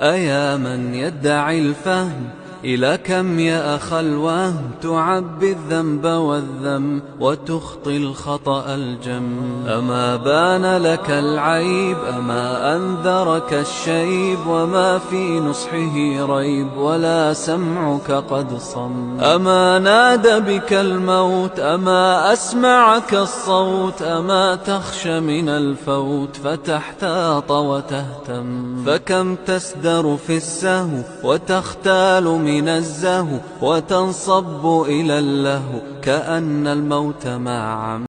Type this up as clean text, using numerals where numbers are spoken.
أيا من يدعي الفهم، إلى كم يا أخ الوهم تعبي الذنب والذم وتخطي الخطأ الجم؟ أما بان لك العيب، أما أنذرك الشيب، وما في نصحه ريب، ولا سمعك قد صم؟ أما نادى بك الموت، أما أسمعك الصوت، أما تخشى من الفوت فتحتاط وتهتم؟ فكم تسدر في السهو وتختال من الزهو، وتنصب إلى اللهو كأن الموت ما عم.